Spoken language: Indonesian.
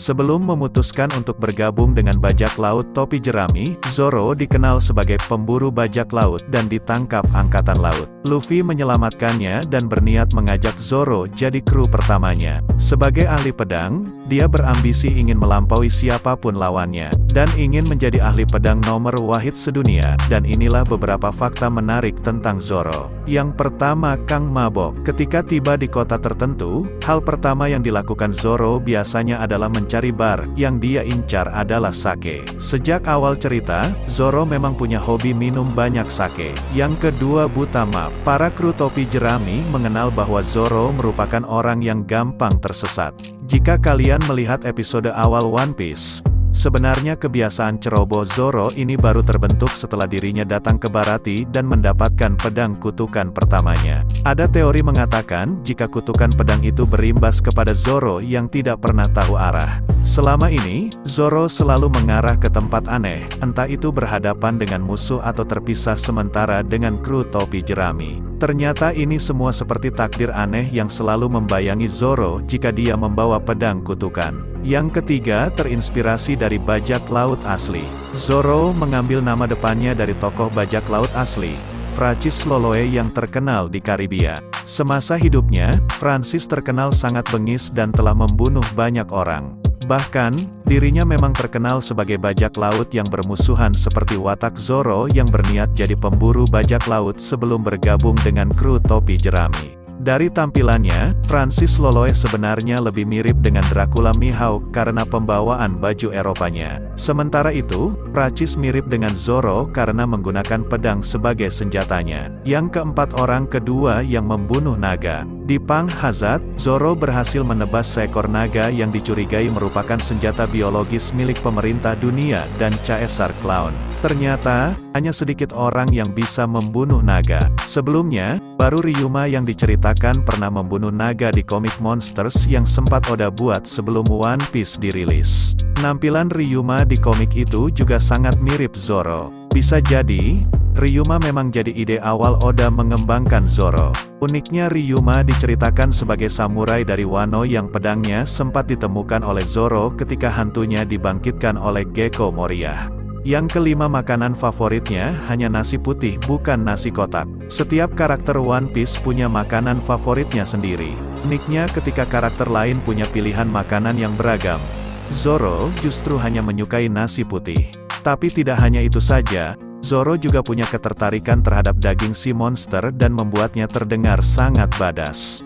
Sebelum memutuskan untuk bergabung dengan bajak laut topi jerami, Zoro dikenal sebagai pemburu bajak laut dan ditangkap Angkatan Laut. Luffy menyelamatkannya dan berniat mengajak Zoro jadi kru pertamanya. Sebagai ahli pedang, dia berambisi ingin melampaui siapapun lawannya, dan ingin menjadi ahli pedang nomor wahid sedunia. Dan inilah beberapa fakta menarik tentang Zoro. Yang pertama, Kang Mabok. Ketika tiba di kota tertentu, hal pertama yang dilakukan Zoro biasanya adalah mencari bar. Yang dia incar adalah sake. Sejak awal cerita, Zoro memang punya hobi minum banyak sake. Yang kedua, buta map. Para kru topi jerami mengenal bahwa Zoro merupakan orang yang gampang tersesat. Jika kalian melihat episode awal One Piece, sebenarnya kebiasaan ceroboh Zoro ini baru terbentuk setelah dirinya datang ke Baratie dan mendapatkan pedang kutukan pertamanya. Ada teori mengatakan, jika kutukan pedang itu berimbas kepada Zoro yang tidak pernah tahu arah. Selama ini, Zoro selalu mengarah ke tempat aneh, entah itu berhadapan dengan musuh atau terpisah sementara dengan kru topi jerami. Ternyata ini semua seperti takdir aneh yang selalu membayangi Zoro jika dia membawa pedang kutukan. Yang ketiga, terinspirasi dari bajak laut asli. Zoro mengambil nama depannya dari tokoh bajak laut asli, Francis Loloe yang terkenal di Karibia. Semasa hidupnya, Francis terkenal sangat bengis dan telah membunuh banyak orang. Bahkan, dirinya memang terkenal sebagai bajak laut yang bermusuhan seperti watak Zoro yang berniat jadi pemburu bajak laut sebelum bergabung dengan kru topi jerami. Dari tampilannya, Francis Loloe sebenarnya lebih mirip dengan Dracula Mihawk karena pembawaan baju Eropanya. Sementara itu, Francis mirip dengan Zoro karena menggunakan pedang sebagai senjatanya. Yang keempat, orang kedua yang membunuh naga. Di Pang Hazard, Zoro berhasil menebas seekor naga yang dicurigai merupakan senjata biologis milik pemerintah dunia dan Caesar Clown. Ternyata, hanya sedikit orang yang bisa membunuh naga. Sebelumnya, baru Ryuma yang diceritakan pernah membunuh naga di komik Monsters yang sempat Oda buat sebelum One Piece dirilis. Penampilan Ryuma di komik itu juga sangat mirip Zoro. Bisa jadi, Ryuma memang jadi ide awal Oda mengembangkan Zoro. Uniknya Ryuma diceritakan sebagai samurai dari Wano yang pedangnya sempat ditemukan oleh Zoro ketika hantunya dibangkitkan oleh Gecko Moria. Yang kelima, makanan favoritnya hanya nasi putih bukan nasi kotak. Setiap karakter One Piece punya makanan favoritnya sendiri. Uniknya ketika karakter lain punya pilihan makanan yang beragam, Zoro justru hanya menyukai nasi putih. Tapi tidak hanya itu saja, Zoro juga punya ketertarikan terhadap daging si monster dan membuatnya terdengar sangat badass.